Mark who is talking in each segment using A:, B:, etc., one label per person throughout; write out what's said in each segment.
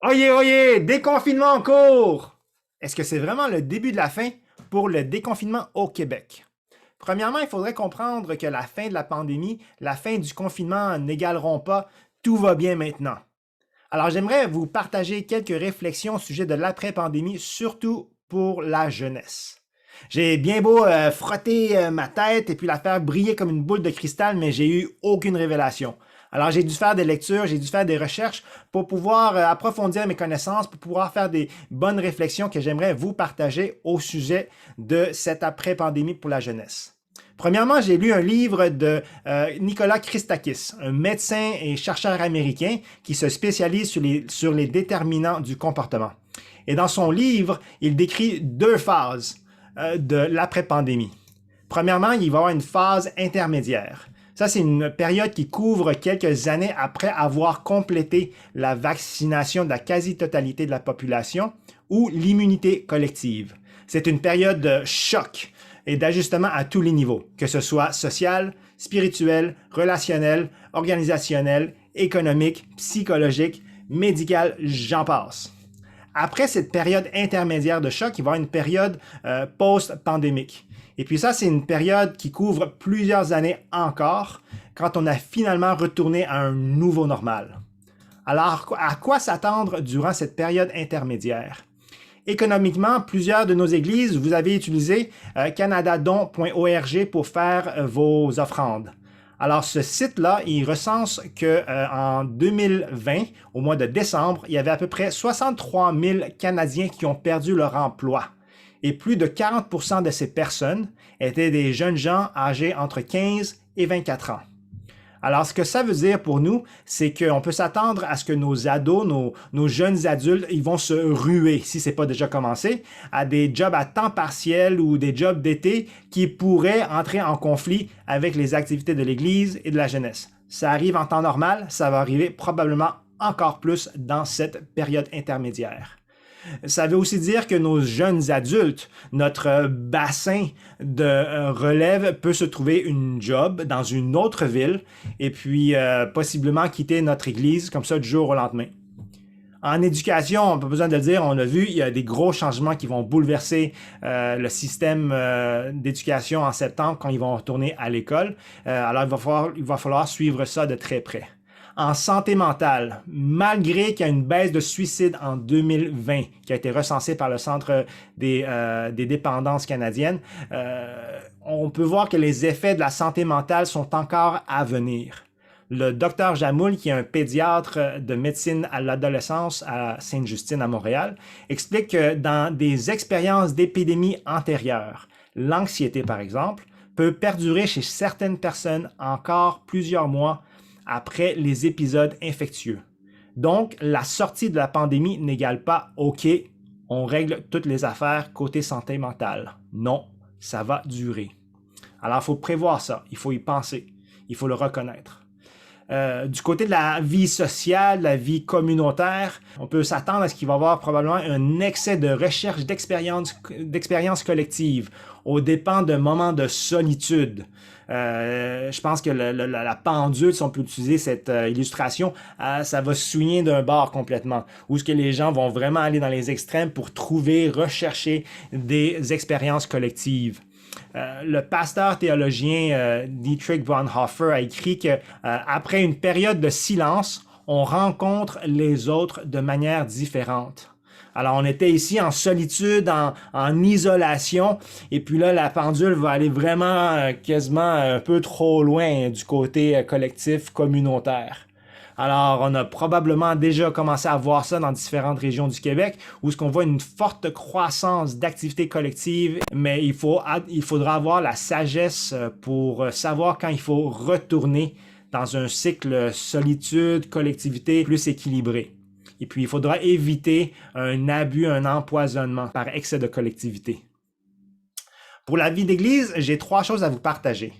A: Oyez, oyez, déconfinement en cours! Est-ce que c'est vraiment le début de la fin pour le déconfinement au Québec? Premièrement, il faudrait comprendre que la fin de la pandémie, la fin du confinement n'égaleront pas tout va bien maintenant. Alors, j'aimerais vous partager quelques réflexions au sujet de l'après-pandémie, surtout pour la jeunesse. J'ai bien beau frotter ma tête et puis la faire briller comme une boule de cristal, mais j'ai eu aucune révélation. Alors j'ai dû faire des lectures, j'ai dû faire des recherches pour pouvoir approfondir mes connaissances, pour pouvoir faire des bonnes réflexions que j'aimerais vous partager au sujet de cette après-pandémie pour la jeunesse. Premièrement, j'ai lu un livre de Nicolas Christakis, un médecin et chercheur américain qui se spécialise sur les déterminants du comportement. Et dans son livre, il décrit deux phases de l'après-pandémie. Premièrement, il va y avoir une phase intermédiaire. Ça, c'est une période qui couvre quelques années après avoir complété la vaccination de la quasi-totalité de la population ou l'immunité collective. C'est une période de choc et d'ajustement à tous les niveaux, que ce soit social, spirituel, relationnel, organisationnel, économique, psychologique, médical, j'en passe. Après cette période intermédiaire de choc, il va y avoir une période post-pandémique. Et puis ça, c'est une période qui couvre plusieurs années encore, quand on a finalement retourné à un nouveau normal. Alors, à quoi s'attendre durant cette période intermédiaire? Économiquement, plusieurs de nos églises, vous avez utilisé canadadon.org pour faire vos offrandes. Alors, ce site-là, il recense qu'en 2020, au mois de décembre, il y avait à peu près 63 000 Canadiens qui ont perdu leur emploi. Et plus de 40% de ces personnes étaient des jeunes gens âgés entre 15 et 24 ans. Alors, ce que ça veut dire pour nous, c'est qu'on peut s'attendre à ce que nos ados, nos jeunes adultes, ils vont se ruer, si ce n'est pas déjà commencé, à des jobs à temps partiel ou des jobs d'été qui pourraient entrer en conflit avec les activités de l'Église et de la jeunesse. Ça arrive en temps normal, ça va arriver probablement encore plus dans cette période intermédiaire. Ça veut aussi dire que nos jeunes adultes, notre bassin de relève peut se trouver une job dans une autre ville et puis possiblement quitter notre église comme ça du jour au lendemain. En éducation, on n'a pas besoin de le dire, on a vu, il y a des gros changements qui vont bouleverser le système d'éducation en septembre quand ils vont retourner à l'école. Alors, il va falloir suivre ça de très près. En santé mentale, malgré qu'il y a une baisse de suicide en 2020 qui a été recensée par le Centre des dépendances canadiennes, on peut voir que les effets de la santé mentale sont encore à venir. Le docteur Jamoul, qui est un pédiatre de médecine à l'adolescence à Sainte-Justine à Montréal, explique que dans des expériences d'épidémie antérieures, l'anxiété par exemple, peut perdurer chez certaines personnes encore plusieurs mois après les épisodes infectieux. Donc, la sortie de la pandémie n'égale pas « OK, on règle toutes les affaires côté santé mentale ». Non, ça va durer. Alors, il faut prévoir ça, il faut y penser, il faut le reconnaître. Du côté de la vie sociale, la vie communautaire, on peut s'attendre à ce qu'il va y avoir probablement un excès de recherche d'expériences collectives aux dépens de moments de solitude. Je pense que la pendule, si on peut utiliser cette illustration, ça va swinger d'un bord complètement, où ce que les gens vont vraiment aller dans les extrêmes pour trouver, rechercher des expériences collectives. Le pasteur théologien Dietrich Bonhoeffer a écrit que après une période de silence, on rencontre les autres de manière différente. Alors, on était ici en solitude, en isolation, et puis là, la pendule va aller vraiment quasiment un peu trop loin du côté collectif, communautaire. Alors, on a probablement déjà commencé à voir ça dans différentes régions du Québec, où ce qu'on voit une forte croissance d'activités collectives, mais il faudra avoir la sagesse pour savoir quand il faut retourner dans un cycle solitude, collectivité plus équilibré. Et puis, il faudra éviter un abus, un empoisonnement par excès de collectivité. Pour la vie d'église, j'ai 3 choses à vous partager.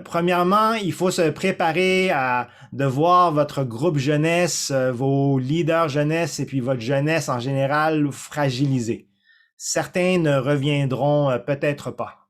A: Premièrement, il faut se préparer à de voir votre groupe jeunesse, vos leaders jeunesse et puis votre jeunesse en général fragilisée. Certains ne reviendront peut-être pas.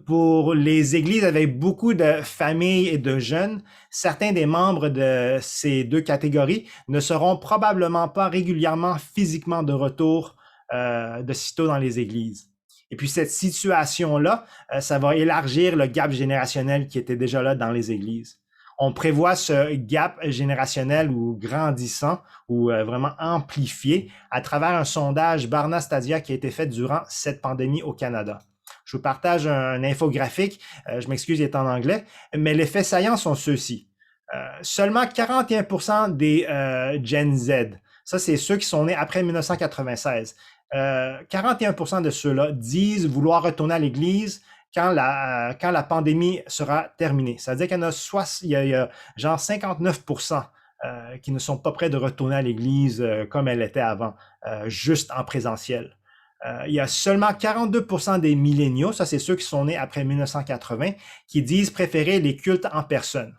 A: Pour les églises avec beaucoup de familles et de jeunes, certains des membres de ces deux catégories ne seront probablement pas régulièrement physiquement de retour de sitôt dans les églises. Et puis cette situation-là, ça va élargir le gap générationnel qui était déjà là dans les églises. On prévoit ce gap générationnel ou grandissant ou vraiment amplifié à travers un sondage Barna Stadia qui a été fait durant cette pandémie au Canada. Je vous partage un infographique, je m'excuse, il est en anglais, mais les faits saillants sont ceux-ci. Seulement 41% des Gen Z, ça c'est ceux qui sont nés après 1996, 41% de ceux-là disent vouloir retourner à l'église quand la pandémie sera terminée. Ça veut dire qu'il y a genre 59% qui ne sont pas prêts de retourner à l'église comme elle était avant, juste en présentiel. Il y a seulement 42% des milléniaux, ça c'est ceux qui sont nés après 1980, qui disent préférer les cultes en personne.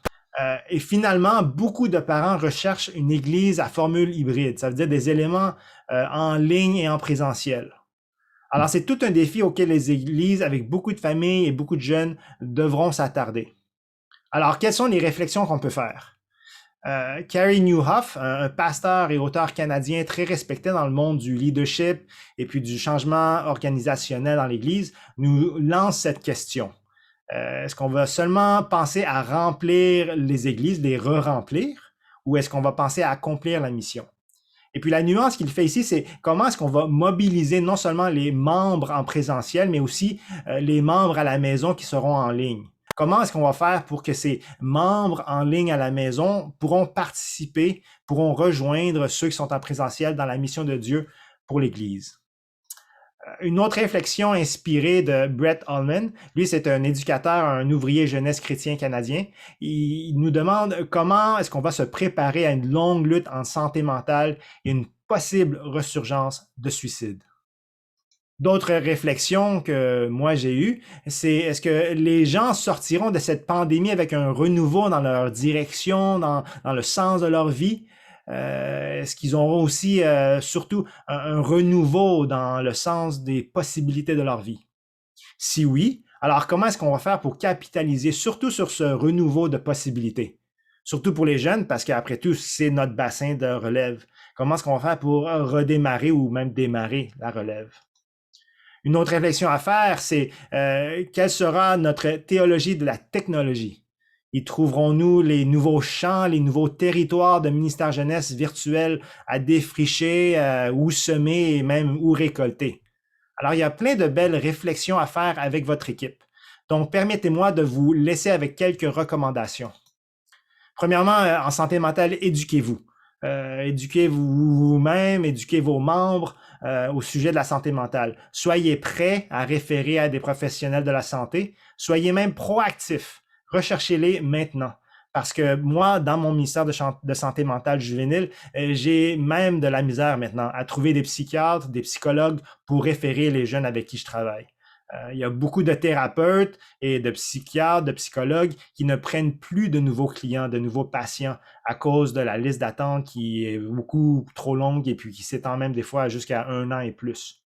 A: Et finalement, beaucoup de parents recherchent une église à formule hybride, ça veut dire des éléments en ligne et en présentiel. Alors, c'est tout un défi auquel les églises, avec beaucoup de familles et beaucoup de jeunes, devront s'attarder. Alors, quelles sont les réflexions qu'on peut faire? Carey Nieuwhof, un pasteur et auteur canadien très respecté dans le monde du leadership et puis du changement organisationnel dans l'Église, nous lance cette question. Est-ce qu'on va seulement penser à remplir les églises, les re-remplir, ou est-ce qu'on va penser à accomplir la mission? Et puis la nuance qu'il fait ici, c'est comment est-ce qu'on va mobiliser non seulement les membres en présentiel, mais aussi les membres à la maison qui seront en ligne. Comment est-ce qu'on va faire pour que ces membres en ligne à la maison pourront participer, pourront rejoindre ceux qui sont en présentiel dans la mission de Dieu pour l'Église? Une autre réflexion inspirée de Brett Ullman, lui c'est un éducateur, un ouvrier jeunesse chrétien canadien. Il nous demande comment est-ce qu'on va se préparer à une longue lutte en santé mentale et une possible ressurgence de suicide. D'autres réflexions que moi j'ai eues, c'est est-ce que les gens sortiront de cette pandémie avec un renouveau dans leur direction, dans le sens de leur vie? Est-ce qu'ils auront aussi surtout un renouveau dans le sens des possibilités de leur vie? Si oui, alors comment est-ce qu'on va faire pour capitaliser surtout sur ce renouveau de possibilités? Surtout pour les jeunes, parce qu'après tout, c'est notre bassin de relève. Comment est-ce qu'on va faire pour redémarrer ou même démarrer la relève? Une autre réflexion à faire, c'est quelle sera notre théologie de la technologie? Y trouverons-nous les nouveaux champs, les nouveaux territoires de ministère jeunesse virtuel à défricher ou semer et même ou récolter? Alors, il y a plein de belles réflexions à faire avec votre équipe. Donc, permettez-moi de vous laisser avec quelques recommandations. Premièrement, en santé mentale, éduquez-vous. Éduquez vous-même, éduquez vos membres au sujet de la santé mentale. Soyez prêts à référer à des professionnels de la santé. Soyez même proactifs. Recherchez-les maintenant. Parce que moi, dans mon ministère de santé mentale juvénile, j'ai même de la misère maintenant à trouver des psychiatres, des psychologues pour référer les jeunes avec qui je travaille. Il y a beaucoup de thérapeutes et de psychiatres, de psychologues qui ne prennent plus de nouveaux clients, de nouveaux patients à cause de la liste d'attente qui est beaucoup trop longue et puis qui s'étend même des fois jusqu'à 1 an et plus.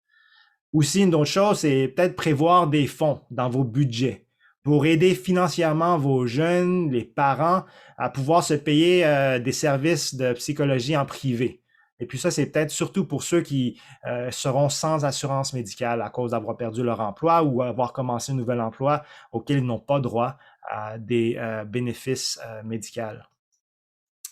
A: Aussi, une autre chose, c'est peut-être prévoir des fonds dans vos budgets pour aider financièrement vos jeunes, les parents, à pouvoir se payer des services de psychologie en privé. Et puis ça, c'est peut-être surtout pour ceux qui seront sans assurance médicale à cause d'avoir perdu leur emploi ou avoir commencé un nouvel emploi auquel ils n'ont pas droit à des bénéfices médicaux.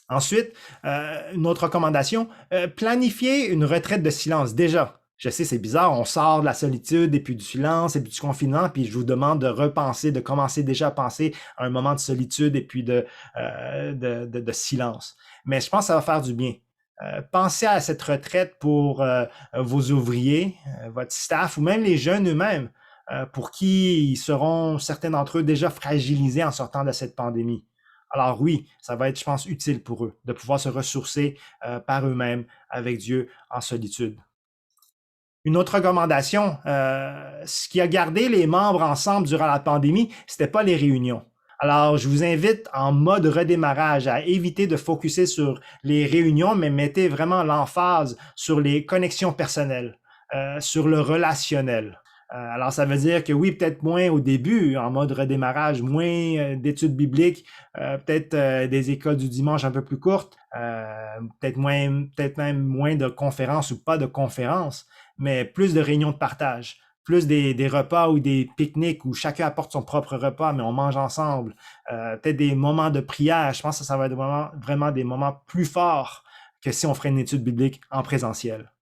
A: Ensuite, une autre recommandation, planifier une retraite de silence. Déjà, je sais, c'est bizarre, on sort de la solitude et puis du silence et puis du confinement, puis je vous demande de repenser, de commencer déjà à penser à un moment de solitude et puis de silence. Mais je pense que ça va faire du bien. Pensez à cette retraite pour vos ouvriers, votre staff ou même les jeunes eux-mêmes, pour qui ils seront, certains d'entre eux, déjà fragilisés en sortant de cette pandémie. Alors oui, ça va être, je pense, utile pour eux de pouvoir se ressourcer par eux-mêmes avec Dieu en solitude. Une autre recommandation, ce qui a gardé les membres ensemble durant la pandémie, c'était pas les réunions. Alors, je vous invite en mode redémarrage à éviter de focuser sur les réunions, mais mettez vraiment l'emphase sur les connexions personnelles, sur le relationnel. Alors, ça veut dire que oui, peut-être moins au début, en mode redémarrage, moins d'études bibliques, peut-être des écoles du dimanche un peu plus courtes, peut-être même moins de conférences ou pas de conférences, mais plus de réunions de partage, plus des repas ou des pique-niques où chacun apporte son propre repas, mais on mange ensemble. Peut-être des moments de prière. Je pense que ça va être vraiment des moments plus forts que si on ferait une étude biblique en présentiel.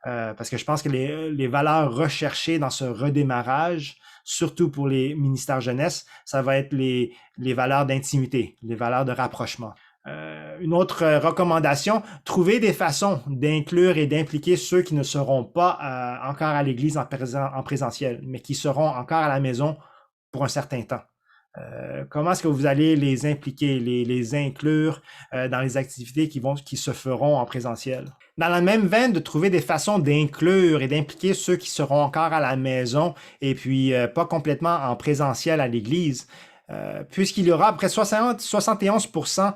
A: Parce que je pense que les valeurs recherchées dans ce redémarrage, surtout pour les ministères jeunesse, ça va être les valeurs d'intimité, les valeurs de rapprochement. Une autre recommandation, trouver des façons d'inclure et d'impliquer ceux qui ne seront pas encore à l'église en présentiel, mais qui seront encore à la maison pour un certain temps. Comment est-ce que vous allez les impliquer, les inclure dans les activités qui se feront en présentiel? Dans la même veine, de trouver des façons d'inclure et d'impliquer ceux qui seront encore à la maison et puis pas complètement en présentiel à l'église, puisqu'il y aura à peu près 71%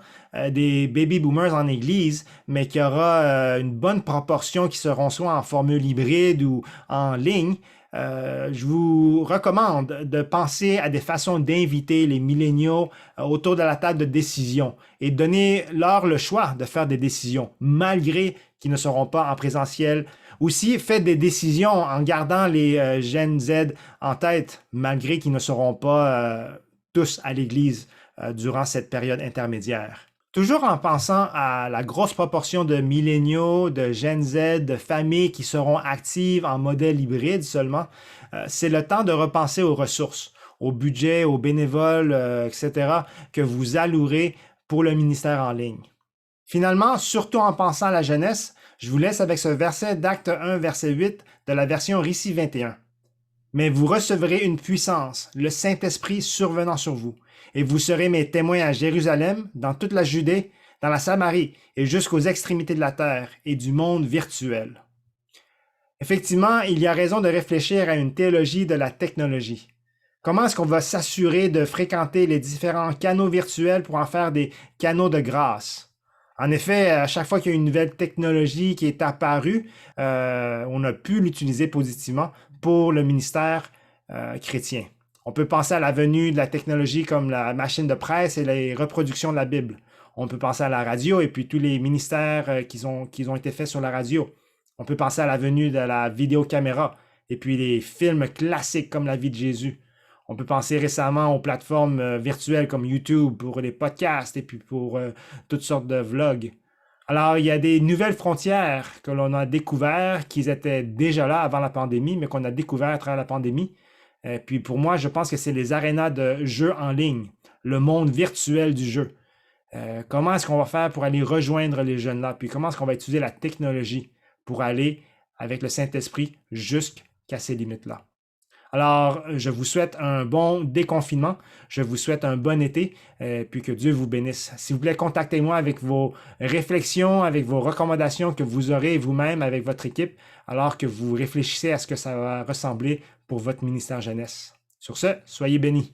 A: des baby boomers en église, mais qu'il y aura une bonne proportion qui seront soit en formule hybride ou en ligne. Je vous recommande de penser à des façons d'inviter les milléniaux autour de la table de décision et donner leur le choix de faire des décisions, malgré qu'ils ne seront pas en présentiel. Aussi, faites des décisions en gardant les Gen Z en tête, malgré qu'ils ne seront pas tous à l'église durant cette période intermédiaire. Toujours en pensant à la grosse proportion de milléniaux, de Gen Z, de familles qui seront actives en modèle hybride seulement, c'est le temps de repenser aux ressources, au budget, aux bénévoles, etc., que vous allouerez pour le ministère en ligne. Finalement, surtout en pensant à la jeunesse, je vous laisse avec ce verset d'Acte 1, verset 8 de la version Récit 21. Mais vous recevrez une puissance, le Saint-Esprit survenant sur vous, et vous serez mes témoins à Jérusalem, dans toute la Judée, dans la Samarie et jusqu'aux extrémités de la terre et du monde virtuel. Effectivement, il y a raison de réfléchir à une théologie de la technologie. Comment est-ce qu'on va s'assurer de fréquenter les différents canaux virtuels pour en faire des canaux de grâce? En effet, à chaque fois qu'il y a une nouvelle technologie qui est apparue, on a pu l'utiliser positivement pour le ministère chrétien. On peut penser à la venue de la technologie comme la machine de presse et les reproductions de la Bible. On peut penser à la radio et puis tous les ministères qui ont été faits sur la radio. On peut penser à la venue de la vidéocaméra et puis les films classiques comme La vie de Jésus. On peut penser récemment aux plateformes virtuelles comme YouTube pour les podcasts et puis pour toutes sortes de vlogs. Alors, il y a des nouvelles frontières que l'on a découvertes, qui étaient déjà là avant la pandémie, mais qu'on a découvert à travers la pandémie. Et puis pour moi, je pense que c'est les arénas de jeux en ligne, le monde virtuel du jeu. Comment est-ce qu'on va faire pour aller rejoindre les jeunes là? Puis comment est-ce qu'on va utiliser la technologie pour aller avec le Saint-Esprit jusqu'à ces limites-là? Alors, je vous souhaite un bon déconfinement. Je vous souhaite un bon été, puis que Dieu vous bénisse. S'il vous plaît, contactez-moi avec vos réflexions, avec vos recommandations que vous aurez vous-même avec votre équipe, alors que vous réfléchissez à ce que ça va ressembler pour votre ministère jeunesse. Sur ce, soyez bénis.